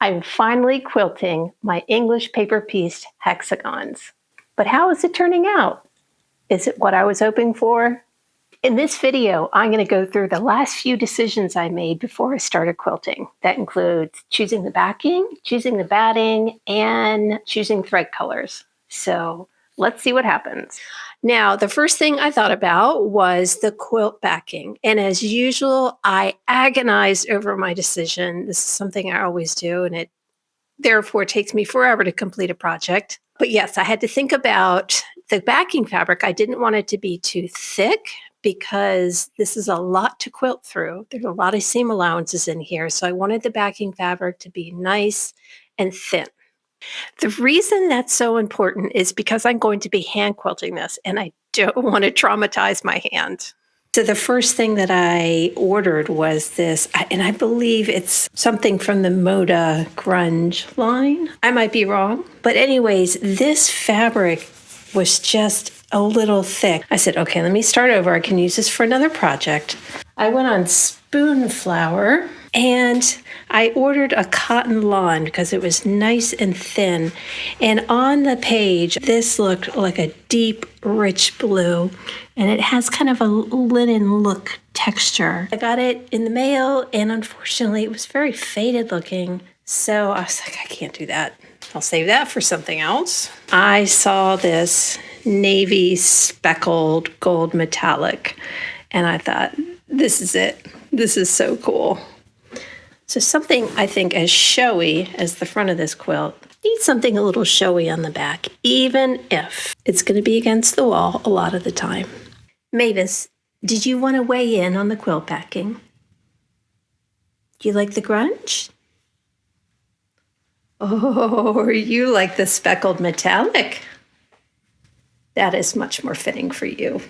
I'm finally quilting my English paper piece hexagons. But how is it turning out? Is it what I was hoping for? In this video, I'm going to go through the last few decisions I made before I started quilting. That includes choosing the backing, choosing the batting, and choosing thread colors. So let's see what happens. Now, the first thing I thought about was the quilt backing. And as usual, I agonized over my decision. This is something I always do, and it therefore takes me forever to complete a project. But yes, I had to think about the backing fabric. I didn't want it to be too thick because this is a lot to quilt through. There's a lot of seam allowances in here. So I wanted the backing fabric to be nice and thin. The reason that's so important is because I'm going to be hand quilting this and I don't want to traumatize my hand. So the first thing that I ordered was this, and I believe it's something from the Moda Grunge line. I might be wrong. But anyways, this fabric was just a little thick. I said, okay, let me start over. I can use this for another project. I went on Spoon Flower and I ordered a cotton lawn because it was nice and thin. And on the page, this looked like a deep, rich blue, and it has kind of a linen look texture. I got it in the mail, and unfortunately, it was very faded looking. So I was like, I can't do that. I'll save that for something else. I saw this navy speckled gold metallic, and I thought, this is it. This is so cool. So something I think as showy as the front of this quilt needs something a little showy on the back, even if it's going to be against the wall a lot of the time. Mavis, did you want to weigh in on the quilt packing? Do you like the grunge? Oh, you like the speckled metallic. That is much more fitting for you.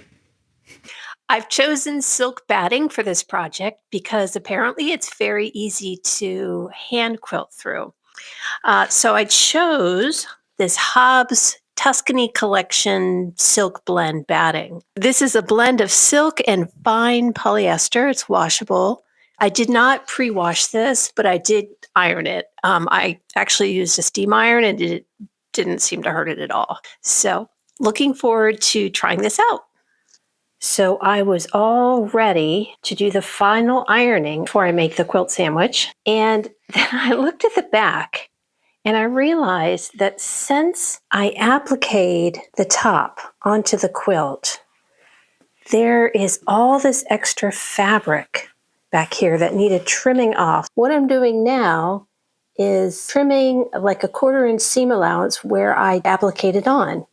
I've chosen silk batting for this project because apparently it's very easy to hand quilt through. So I chose this Hobbs Tuscany Collection Silk Blend batting. This is a blend of silk and fine polyester. It's washable. I did not pre-wash this, but I did iron it. I actually used a steam iron and it didn't seem to hurt it at all. So looking forward to trying this out. So I was all ready to do the final ironing before I make the quilt sandwich. And then I looked at the back and I realized that since I appliqued the top onto the quilt, there is all this extra fabric back here that needed trimming off. What I'm doing now is trimming like a 1/4 inch seam allowance where I appliqued on.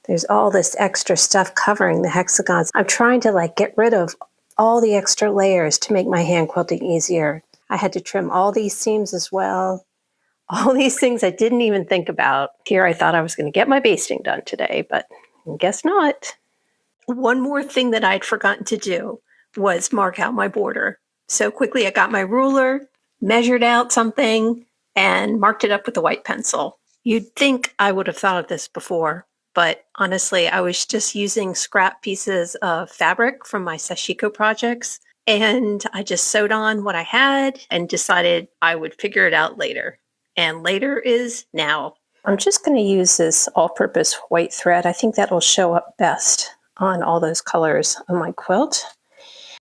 There's all this extra stuff covering the hexagons. I'm trying to get rid of all the extra layers to make my hand quilting easier. I had to trim all these seams as well. All these things I didn't even think about. Here I thought I was going to get my basting done today, but guess not. One more thing that I'd forgotten to do was mark out my border. So quickly I got my ruler, measured out something, and marked it up with a white pencil. You'd think I would have thought of this before. But honestly, I was just using scrap pieces of fabric from my sashiko projects, and I just sewed on what I had and decided I would figure it out later. And later is now. I'm just going to use this all-purpose white thread. I think that'll show up best on all those colors on my quilt.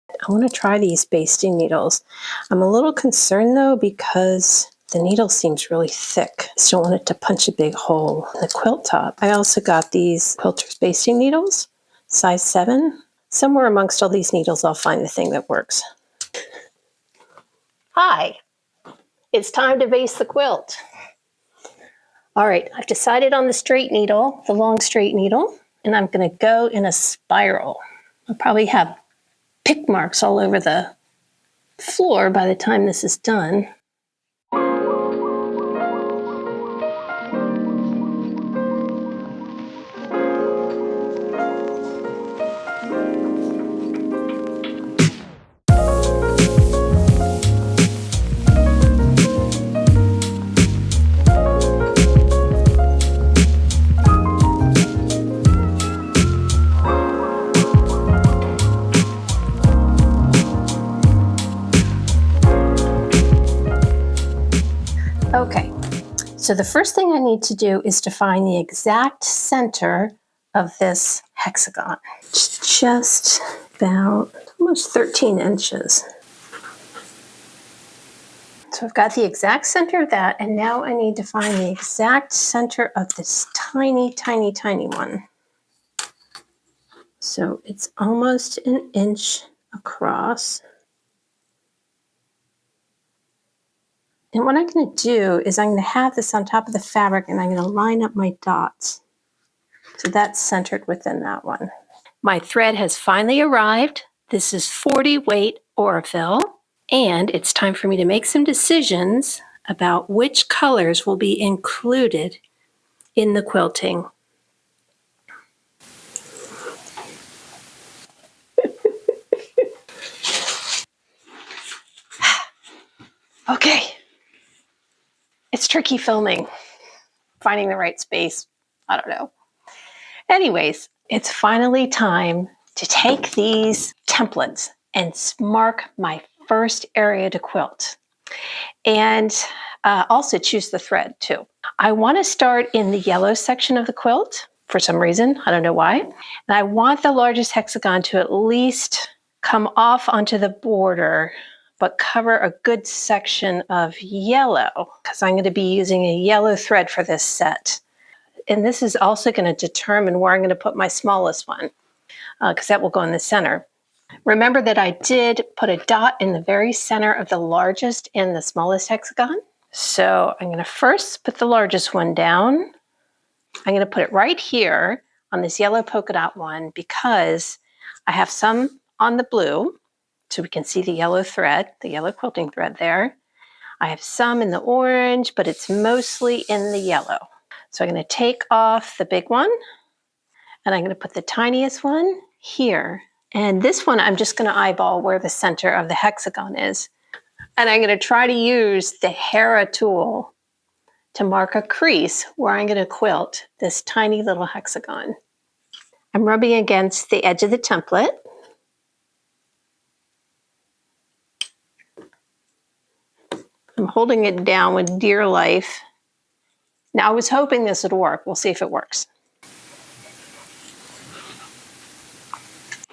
I want to try these basting needles. I'm a little concerned though because the needle seems really thick. I just don't want it to punch a big hole in the quilt top. I also got these quilter's basting needles, size 7. Somewhere amongst all these needles, I'll find the thing that works. Hi, it's time to vase the quilt. All right, I've decided on the straight needle, the long straight needle, and I'm going to go in a spiral. I'll probably have pick marks all over the floor by the time this is done. Okay, so the first thing I need to do is to find the exact center of this hexagon. It's just about almost 13 inches. So I've got the exact center of that, and now I need to find the exact center of this tiny, tiny, tiny one. So it's almost an inch across. And what I'm going to do is I'm going to have this on top of the fabric, and I'm going to line up my dots. So that's centered within that one. My thread has finally arrived. This is 40 weight Aurifil, and it's time for me to make some decisions about which colors will be included in the quilting. Okay, it's tricky filming, finding the right space. I don't know. Anyways, it's finally time to take these templates and mark my first area to quilt. And also choose the thread too. I want to start in the yellow section of the quilt for some reason. I don't know why. And I want the largest hexagon to at least come off onto the border, but cover a good section of yellow, because I'm going to be using a yellow thread for this set. And this is also going to determine where I'm going to put my smallest one, because that will go in the center. Remember that I did put a dot in the very center of the largest and the smallest hexagon. So I'm going to first put the largest one down. I'm going to put it right here on this yellow polka dot one, because I have some on the blue, so we can see the yellow thread, the yellow quilting thread there. I have some in the orange, but it's mostly in the yellow. So I'm going to take off the big one, and I'm going to put the tiniest one here. And this one, I'm just going to eyeball where the center of the hexagon is. And I'm going to try to use the Hera tool to mark a crease where I'm going to quilt this tiny little hexagon. I'm rubbing against the edge of the template. I'm holding it down with dear life. Now, I was hoping this would work. We'll see if it works.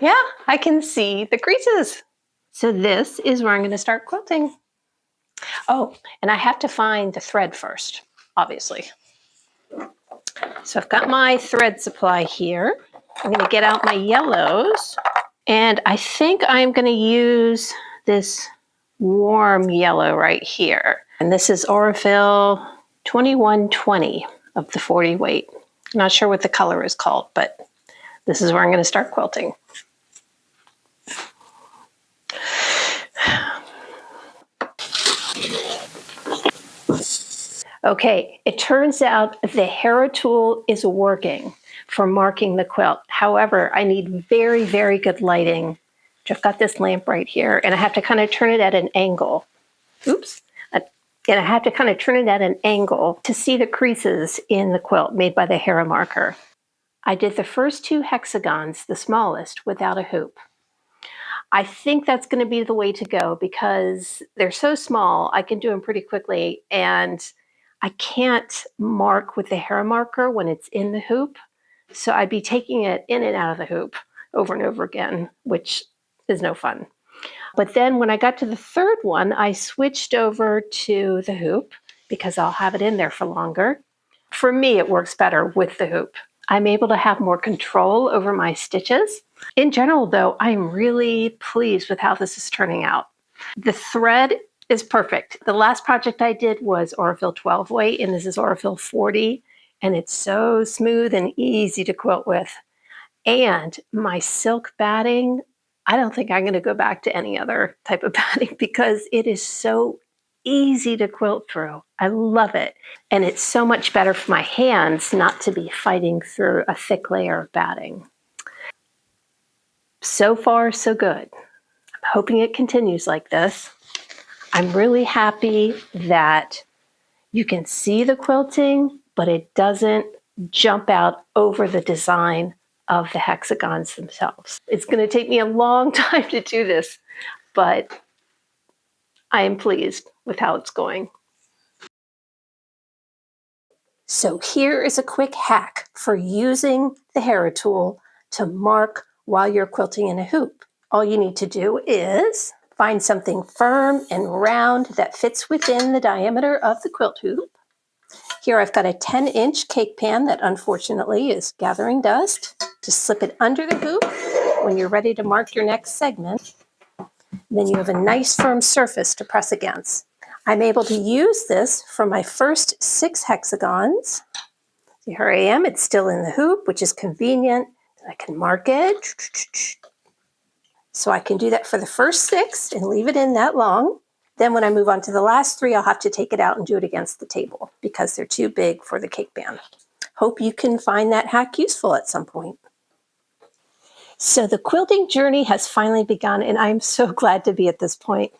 Yeah, I can see the creases. So this is where I'm going to start quilting. Oh, and I have to find the thread first, obviously. So I've got my thread supply here. I'm going to get out my yellows, and I think I'm going to use this warm yellow right here. And this is Aurifil 2120 of the 40 weight. I'm not sure what the color is called, but this is where I'm going to start quilting. Okay, it turns out the Hera tool is working for marking the quilt. However, I need very, very good lighting. I've got this lamp right here, and I have to kind of turn it at an angle. Oops. And I have to kind of turn it at an angle to see the creases in the quilt made by the Hera marker. I did the first two hexagons, the smallest, without a hoop. I think that's going to be the way to go, because they're so small, I can do them pretty quickly, and I can't mark with the Hera marker when it's in the hoop. So I'd be taking it in and out of the hoop over and over again, which is no fun. But then when I got to the third one, I switched over to the hoop because I'll have it in there for longer. For me, it works better with the hoop. I'm able to have more control over my stitches. In general, though, I'm really pleased with how this is turning out. The thread is perfect. The last project I did was Aurifil 12 weight, and this is Aurifil 40, and it's so smooth and easy to quilt with. And my silk batting, I don't think I'm going to go back to any other type of batting, because it is so easy to quilt through. I love it. And it's so much better for my hands not to be fighting through a thick layer of batting. So far, so good. I'm hoping it continues like this. I'm really happy that you can see the quilting, but it doesn't jump out over the design of the hexagons themselves. It's going to take me a long time to do this, but I am pleased with how it's going. So here is a quick hack for using the Hera tool to mark while you're quilting in a hoop. All you need to do is find something firm and round that fits within the diameter of the quilt hoop. Here I've got a 10-inch cake pan that unfortunately is gathering dust. Just slip it under the hoop when you're ready to mark your next segment. Then you have a nice firm surface to press against. I'm able to use this for my first 6 hexagons. So here I am, it's still in the hoop, which is convenient. I can mark it. So I can do that for the first 6 and leave it in that long. Then when I move on to the last 3, I'll have to take it out and do it against the table because they're too big for the cake pan. Hope you can find that hack useful at some point. So the quilting journey has finally begun, and I'm so glad to be at this point.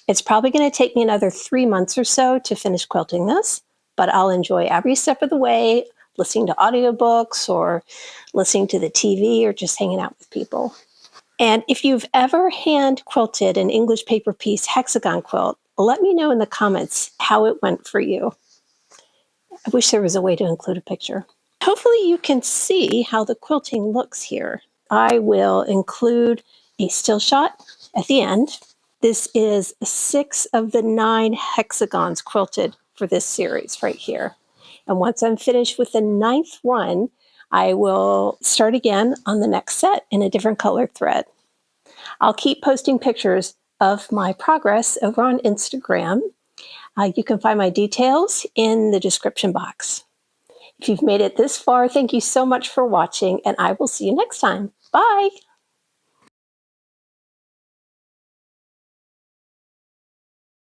It's probably going to take me another 3 months or so to finish quilting this, but I'll enjoy every step of the way, listening to audiobooks or listening to the TV or just hanging out with people. And if you've ever hand quilted an English paper piece hexagon quilt, let me know in the comments how it went for you. I wish there was a way to include a picture. Hopefully you can see how the quilting looks here. I will include a still shot at the end. This is 6 of the 9 hexagons quilted for this series right here. And once I'm finished with the 9th one, I will start again on the next set in a different colored thread. I'll keep posting pictures of my progress over on Instagram. You can find my details in the description box. If you've made it this far, thank you so much for watching, and I will see you next time. Bye!